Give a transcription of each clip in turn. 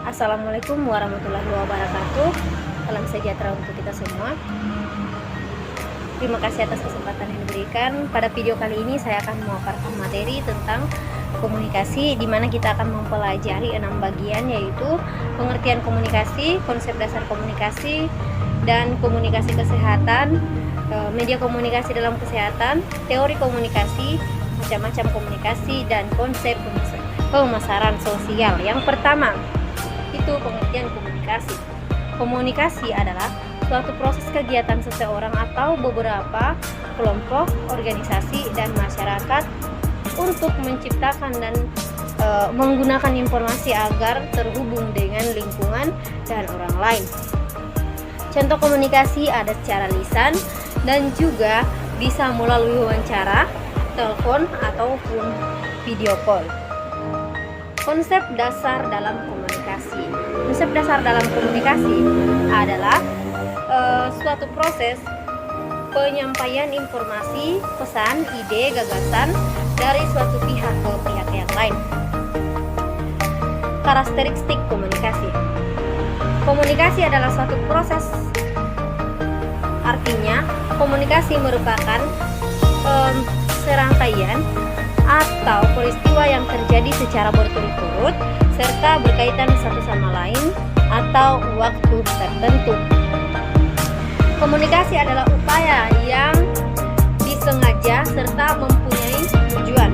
Assalamualaikum warahmatullahi wabarakatuh. Salam sejahtera untuk kita semua. Terima kasih atas kesempatan yang diberikan. Pada video kali ini saya akan memaparkan materi tentang komunikasi, di mana kita akan mempelajari 6 bagian, yaitu pengertian komunikasi, konsep dasar komunikasi, dan komunikasi kesehatan, media komunikasi dalam kesehatan, teori komunikasi, macam-macam komunikasi, dan konsep pemasaran sosial. Yang pertama itu pengertian komunikasi. Komunikasi adalah suatu proses kegiatan seseorang atau beberapa kelompok, organisasi, dan masyarakat untuk menciptakan dan menggunakan informasi agar terhubung dengan lingkungan dan orang lain. Contoh komunikasi ada secara lisan dan juga bisa melalui wawancara, telepon, ataupun video call. Konsep dasar dalam komunikasi. Konsep dasar dalam komunikasi adalah suatu proses penyampaian informasi, pesan, ide, gagasan dari suatu pihak ke pihak yang lain. Karakteristik komunikasi. Komunikasi adalah suatu proses. Artinya, komunikasi merupakan serangkaian atau peristiwa yang terjadi secara berturut-turut serta berkaitan satu sama lain atau waktu tertentu. Komunikasi adalah upaya yang disengaja serta mempunyai tujuan.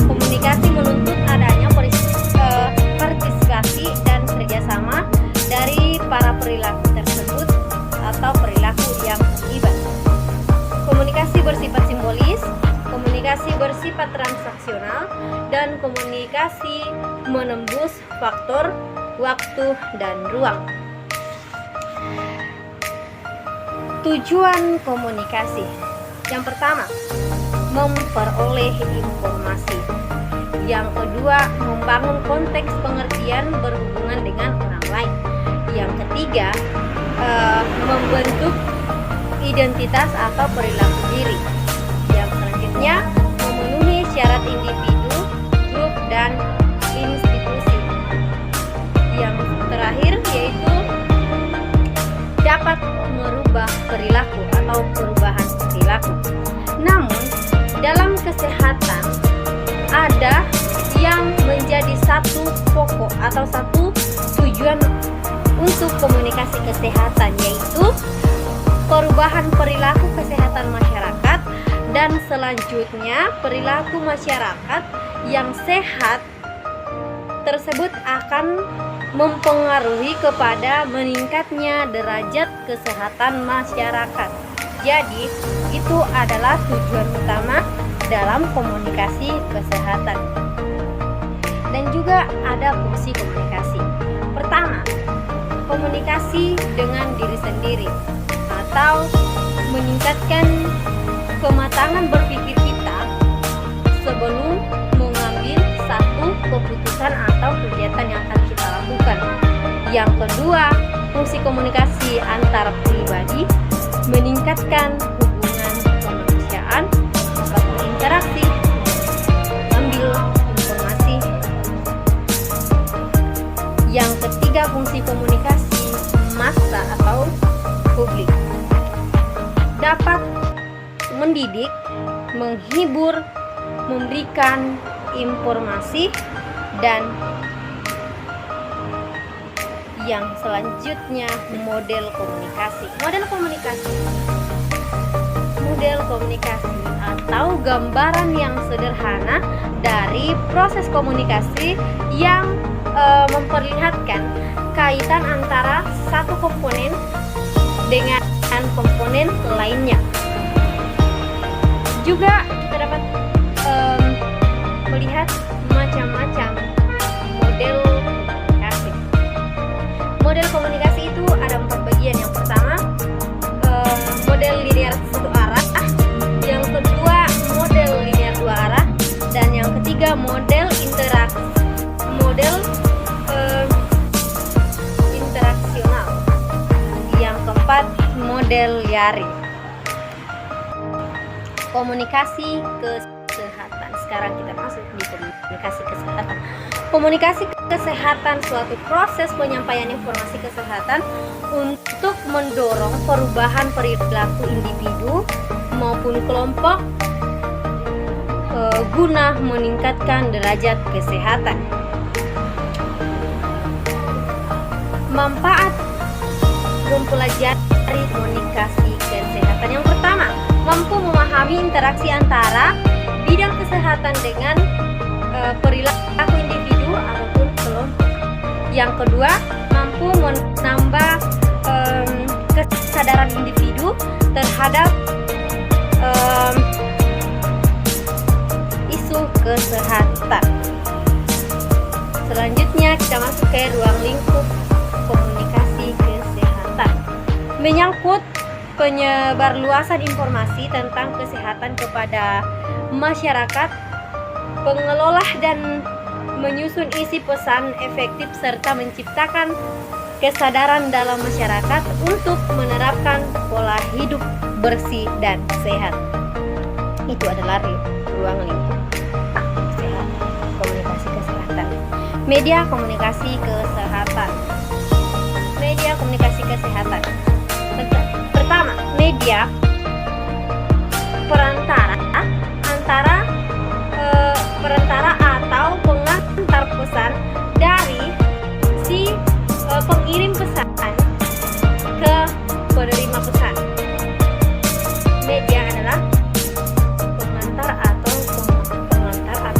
Komunikasi menuntut adanya partisipasi dan kerjasama dari para perilaku tersebut atau perilaku yang terlibat. Komunikasi bersifat simbolis, komunikasi bersifat transaksional, dan komunikasi menembus faktor waktu dan ruang. Tujuan komunikasi. Yang pertama, memperoleh informasi. Yang kedua, membangun konteks pengertian berhubungan dengan orang lain. Yang ketiga, membentuk identitas atau perilaku diri. Yang selanjutnya, memenuhi syarat individu, grup, dan institusi. Yang terakhir yaitu dapat merubah perilaku atau perubahan perilaku. Namun, dalam kesehatan ada yang menjadi satu pokok atau satu tujuan untuk komunikasi kesehatan, yaitu perubahan perilaku kesehatan masyarakat, dan selanjutnya perilaku masyarakat yang sehat tersebut akan mempengaruhi kepada meningkatnya derajat kesehatan masyarakat. Jadi, itu adalah tujuan utama dalam komunikasi kesehatan. Dan juga ada fungsi komunikasi. Pertama, komunikasi dengan diri sendiri atau meningkatkan kematangan berpikir kita sebelum mengambil satu keputusan atau kegiatan yang akan kita lakukan. Yang kedua, fungsi komunikasi antar pribadi, meningkatkan hubungan kemanusiaan, dapat berinteraksi, ambil informasi. Yang ketiga, fungsi komunikasi massa atau publik, dapat mendidik, menghibur, memberikan informasi, dan yang selanjutnya model komunikasi. Model komunikasi atau gambaran yang sederhana dari proses komunikasi yang memperlihatkan kaitan antara satu komponen dengan komponen lainnya. Juga kita dapat melihat macam-macam model komunikasi. Model komunikasi itu ada 4 bagian. Yang pertama, model linear satu arah. Yang kedua, model linear 2 arah. Dan yang ketiga, model interaksional. Yang keempat, model liaring. Komunikasi kesehatan. Sekarang kita masuk di komunikasi kesehatan. Komunikasi kesehatan suatu proses penyampaian informasi kesehatan untuk mendorong perubahan perilaku individu maupun kelompok guna meningkatkan derajat kesehatan. Manfaat mempelajari komunikasi kesehatan. Yang pertama, mampu memahami interaksi antara bidang kesehatan dengan perilaku individu ataupun kelompok. Yang kedua, mampu menambah kesadaran individu terhadap isu kesehatan. Selanjutnya kita masuk ke ruang lingkup komunikasi kesehatan. Menyangkut penyebarluasan informasi tentang kesehatan kepada masyarakat, pengelola dan menyusun isi pesan efektif serta menciptakan kesadaran dalam masyarakat untuk menerapkan pola hidup bersih dan sehat. Itu adalah ruang lingkup kesehatan, komunikasi kesehatan. Media komunikasi kesehatan. Media komunikasi kesehatan. Pertama, media perantara atau pengantar pesan dari si pengirim pesan ke penerima pesan. Media adalah pengantar atau pengantaran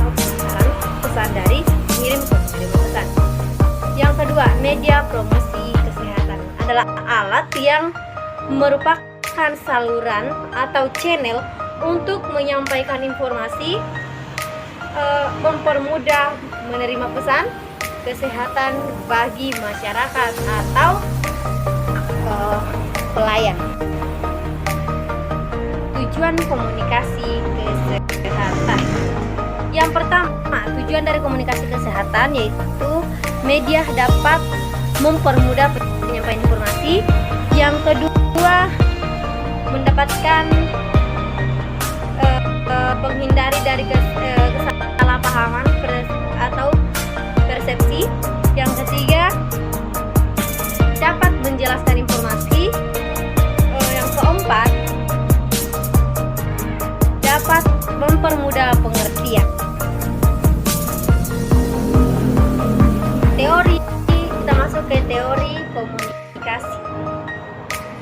pesan dari pengirim ke penerima pesan. Yang kedua, media promosi kesehatan adalah alat yang merupakan saluran atau channel untuk menyampaikan informasi, mempermudah menerima pesan kesehatan bagi masyarakat atau pelayan. Tujuan komunikasi kesehatan. Yang pertama, tujuan dari komunikasi kesehatan yaitu media dapat mempermudah penyampaian informasi. Yang kedua, mendapatkan menghindari dari kesalahpahaman atau persepsi. Yang ketiga, dapat menjelaskan informasi. Yang keempat, dapat mempermudah pengertian. Teori, kita masuk ke teori komunikasi.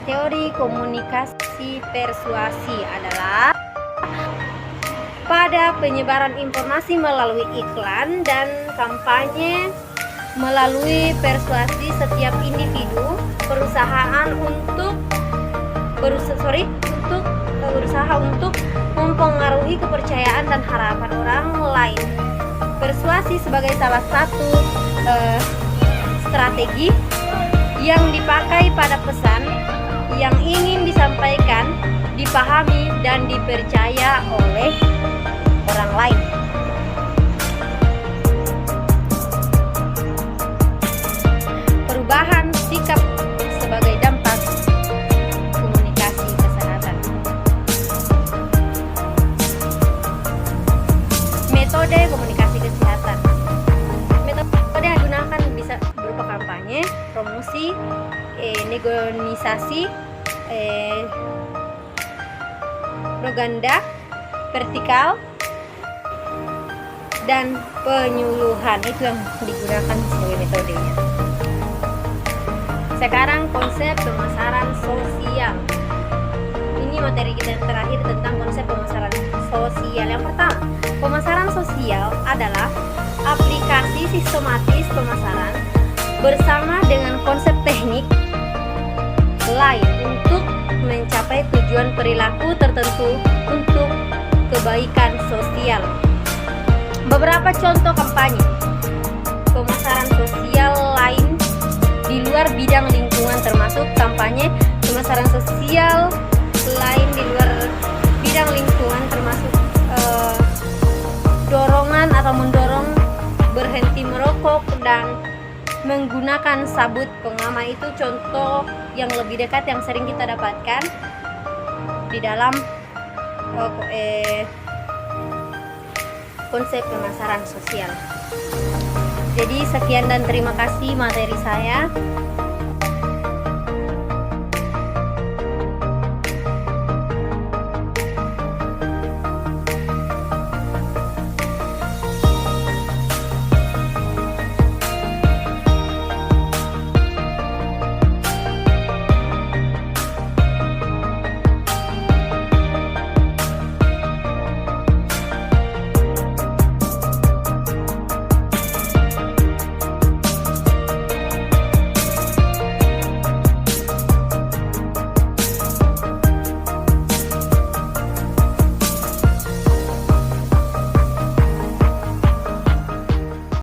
Teori komunikasi persuasi adalah pada penyebaran informasi melalui iklan dan kampanye, melalui persuasi setiap individu, perusahaan untuk berusaha untuk mempengaruhi kepercayaan dan harapan orang lain. Persuasi sebagai salah satu strategi yang dipakai pada pesan yang ingin disampaikan, dipahami dan dipercaya oleh orang lain. Perubahan sikap sebagai dampak komunikasi kesehatan. Metode komunikasi kesehatan. Metode yang digunakan bisa berupa kampanye, promosi, negosiasi, propaganda, vertikal, dan penyuluhan. Itu yang digunakan sebagai metodenya. Sekarang konsep pemasaran sosial. Ini materi kita yang terakhir tentang konsep pemasaran sosial. Yang pertama, pemasaran sosial adalah aplikasi sistematis pemasaran bersama dengan konsep teknik lain untuk mencapai tujuan perilaku tertentu untuk kebaikan sosial. Beberapa contoh kampanye pemasaran sosial lain di luar bidang lingkungan termasuk kampanye pemasaran sosial lain di luar bidang lingkungan termasuk dorongan atau mendorong berhenti merokok dan menggunakan sabut pengaman. Itu contoh yang lebih dekat yang sering kita dapatkan di dalam konsep pemasaran sosial. Jadi sekian dan terima kasih materi saya.